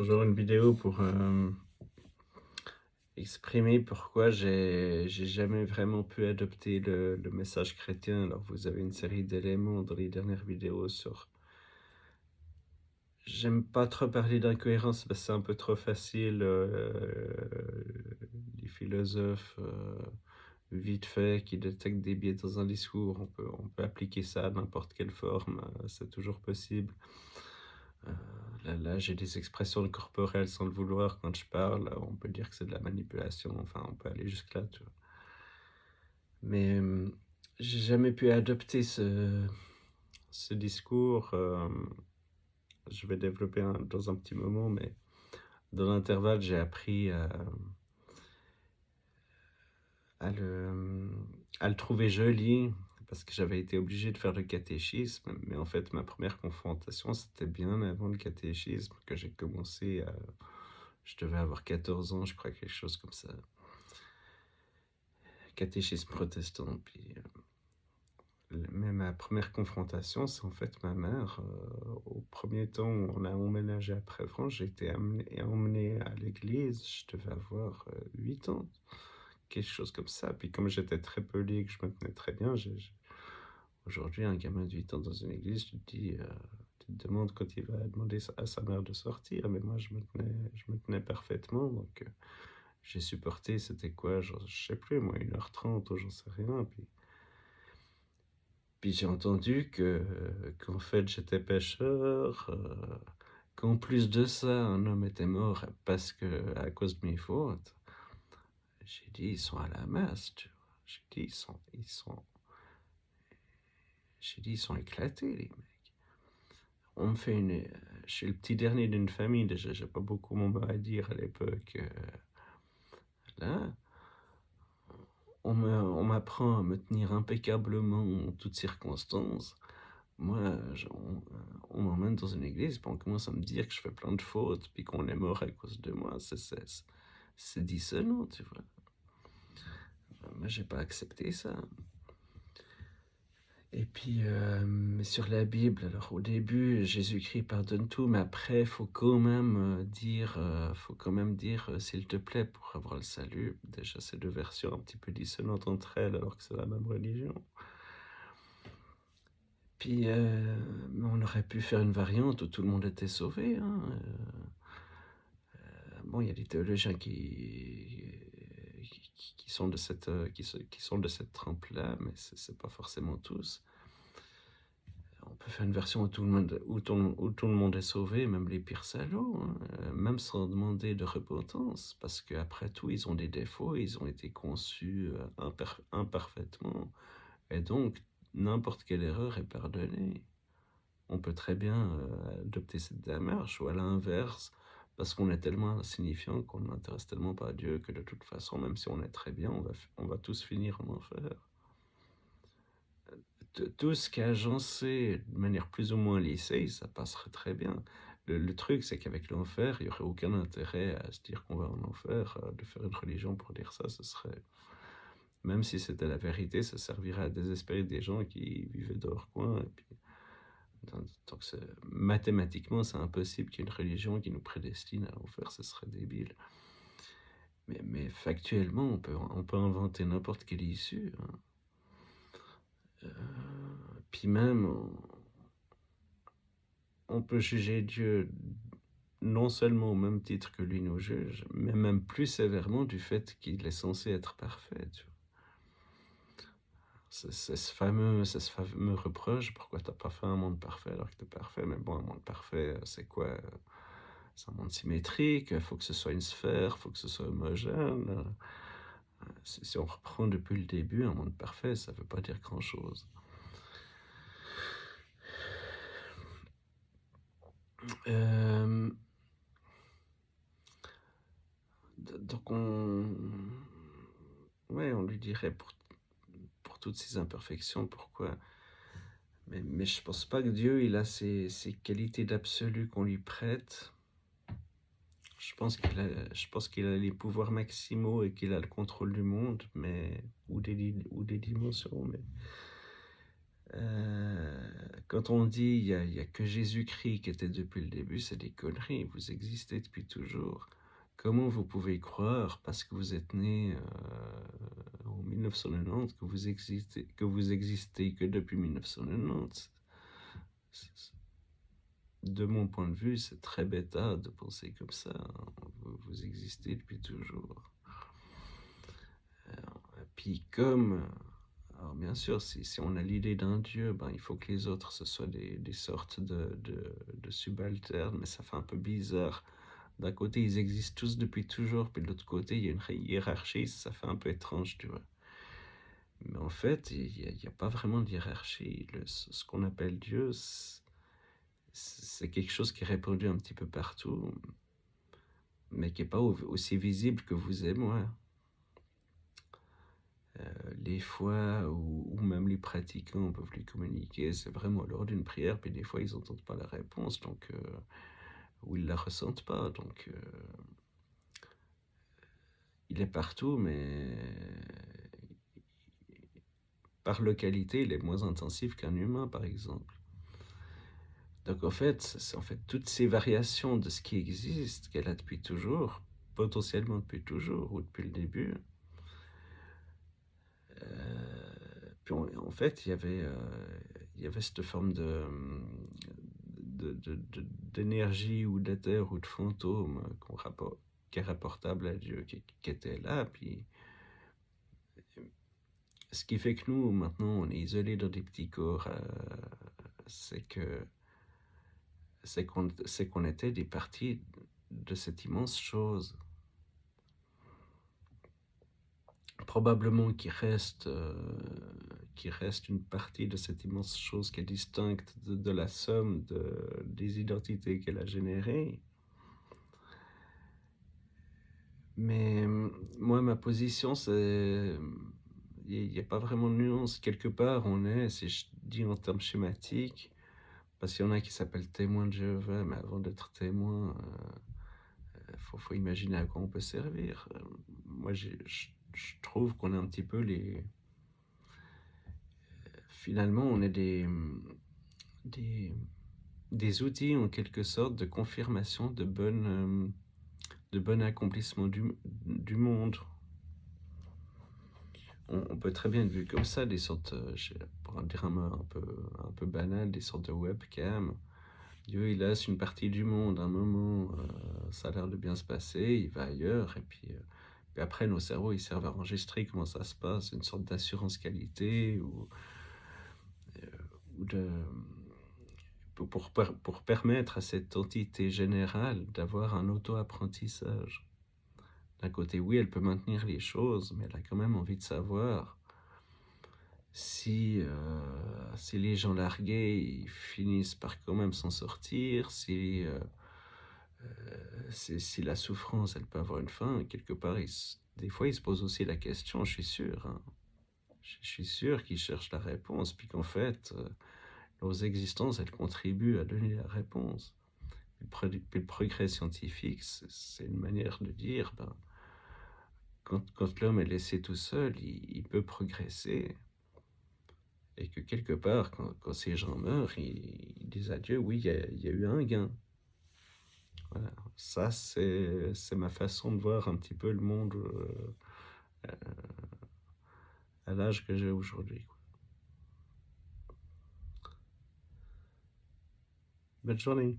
Toujours une vidéo pour exprimer pourquoi j'ai jamais vraiment pu adopter le message chrétien. Alors, vous avez une série d'éléments dans les dernières vidéos sur. J'aime pas trop parler d'incohérence parce que c'est un peu trop facile. Les philosophes, vite fait, qui détectent des biais dans un discours, on peut appliquer ça à n'importe quelle forme, c'est toujours possible. Heu, là, j'ai des expressions corporelles sans le vouloir quand je parle, on peut dire que c'est de la manipulation, enfin, on peut aller jusque-là, tu vois? Mais, j'ai jamais pu adopter ce discours, je vais développer dans un petit moment, mais dans l'intervalle, j'ai appris à le trouver joli parce que j'avais été obligé de faire le catéchisme, mais en fait, ma première confrontation, c'était bien avant le catéchisme que j'ai commencé à. Je devais avoir 14 ans, je crois, quelque chose comme ça. Catéchisme protestant, puis, mais ma première confrontation, c'est en fait ma mère, au premier temps où on a emménagé après France, j'ai été emmené à l'église, je devais avoir, 8 ans, quelque chose comme ça. Puis comme j'étais très poli et que je me tenais très bien, j'ai aujourd'hui un gamin de 8 ans dans une église, tu te demandes quand il va demander à sa mère de sortir, mais moi je me tenais parfaitement, donc j'ai supporté, c'était quoi? Genre, je sais plus moi, 1h30 ou j'en sais rien, puis j'ai entendu qu'en fait j'étais pécheur, qu'en plus de ça, un homme était mort à cause de mes fautes. J'ai dit: «Ils sont à la masse», tu vois? J'ai dit: «Ils sont éclatés les mecs». On me fait je suis le petit dernier d'une famille, déjà j'ai pas beaucoup mon mot à dire à l'époque, là. On m'apprend à me tenir impeccablement en toutes circonstances. Moi, on m'emmène dans une église, puis on commence à me dire que je fais plein de fautes, puis qu'on est mort à cause de moi. C'est dissonant, tu vois? Moi, j'ai pas accepté ça. Et puis, sur la Bible, alors au début, Jésus-Christ pardonne tout, mais après, faut quand même dire, «S'il te plaît» pour avoir le salut. Déjà, c'est 2 versions un petit peu dissonantes entre elles, alors que c'est la même religion. Puis, on aurait pu faire une variante où tout le monde était sauvé, hein, bon, il y a des théologiens qui sont de cette trempe-là, mais c'est pas forcément tous. On peut faire une version où tout le monde est sauvé, même les pires salauds, hein, même sans demander de repentance, parce qu'après tout, ils ont des défauts, ils ont été conçus, imparfaitement, et donc n'importe quelle erreur est pardonnée. On peut très bien, adopter cette démarche ou à l'inverse, parce qu'on est tellement insignifiant, qu'on ne n'intéresse tellement pas à Dieu que de toute façon, même si on est très bien, on va tous finir en enfer. Tout ce qui est agencé de manière plus ou moins lissée, ça passerait très bien. Le truc, c'est qu'avec l'enfer, il y aurait aucun intérêt à se dire qu'on va en enfer, de faire une religion pour dire ça, ce serait même si c'était la vérité, ça servirait à désespérer des gens qui vivaient dans leur coin et puis donc mathématiquement, c'est impossible qu'il y ait une religion qui nous prédestine à l'enfer, ce serait débile. Mais factuellement, on peut inventer n'importe quelle issue, hein. Puis même, on peut juger Dieu non seulement au même titre que lui nous juge, mais même plus sévèrement du fait qu'il est censé être parfait, tu vois? C'est ce fameux reproche: «Pourquoi t'as pas fait un monde parfait alors que tu parfait?» Mais bon, un monde parfait, c'est quoi? C'est un monde symétrique, il faut que ce soit une sphère, il faut que ce soit homogène, si on reprend depuis le début, un monde parfait, ça veut pas dire grand-chose. Hem, donc on lui dirait pour toutes ses imperfections, pourquoi mais je pense pas que Dieu, il a ces qualités d'absolu qu'on lui prête. Je pense qu'il a les pouvoirs maximaux et qu'il a le contrôle du monde, mais ou des dimensions, mais Quand on dit il y a que Jésus-Christ qui était depuis le début, c'est des conneries. Vous existez depuis toujours. Comment vous pouvez croire, parce que vous êtes né en 1990, que vous existez que depuis 1990? De mon point de vue, c'est très bêta de penser comme ça. Vous existez depuis toujours. Puis alors bien sûr, si on a l'idée d'un Dieu, ben, il faut que les autres, ce soient des sortes de subalternes, mais ça fait un peu bizarre. D'un côté, ils existent tous depuis toujours, puis de l'autre côté, il y a une hiérarchie, ça fait un peu étrange, tu vois. Mais en fait, il n'y a pas vraiment de hiérarchie. Ce qu'on appelle Dieu, c'est quelque chose qui est répandu un petit peu partout, mais qui n'est pas aussi visible que vous et moi. Les fois où même les pratiquants peuvent lui communiquer, c'est vraiment lors d'une prière, puis des fois ils n'entendent pas la réponse, donc ou ils la ressentent pas, donc il est partout, mais par localité, il est moins intensif qu'un humain, par exemple. Donc en fait, c'est en fait toutes ces variations de ce qui existe, qu'elle a depuis toujours, potentiellement depuis toujours ou depuis le début. Puis en fait, il y avait cette forme d'énergie ou d'éther ou de fantôme qui est rapportable à Dieu, qui était là. Puis ce qui fait que nous, maintenant, on est isolés dans des petits corps, c'est qu'on était des parties de cette immense chose. Probablement qu'il reste une partie de cette immense chose qui est distincte de la somme des identités qu'elle a générées. Mais moi, ma position, c'est... Il n'y a pas vraiment de nuance. Quelque part, on est, si je dis en termes schématiques, parce qu'il y en a qui s'appellent témoins de Jéhovah, mais avant d'être témoin, faut imaginer à quoi on peut servir. Moi, je trouve qu'on est un petit peu les... Finalement, on est des outils, en quelque sorte, de confirmation de bon accomplissement du monde. On peut très bien être vu comme ça, des sortes, pour dire un mot un peu banal, des sortes de webcam. Dieu, il laisse une partie du monde, un moment, ça a l'air de bien se passer, il va ailleurs, et puis après, nos cerveaux, ils servent à enregistrer comment ça se passe, une sorte d'assurance qualité, ou de... Pour permettre à cette entité générale d'avoir un auto-apprentissage. D'un côté, oui, elle peut maintenir les choses, mais elle a quand même envie de savoir si les gens largués ils finissent par quand même s'en sortir, si la souffrance, elle peut avoir une fin. Quelque part, des fois, ils se posent aussi la question, je suis sûr. Hein. Je suis sûr qu'ils cherchent la réponse, puis qu'en fait, leurs existences, elles contribuent à donner la réponse. Puis le progrès scientifique, c'est une manière de dire, ben, quand l'homme est laissé tout seul, il peut progresser. Et que quelque part, quand ces gens meurent, ils disent à Dieu, oui, il y a eu un gain. Voilà. Ça, c'est ma façon de voir un petit peu le monde à l'âge que j'ai aujourd'hui. Bonne journée.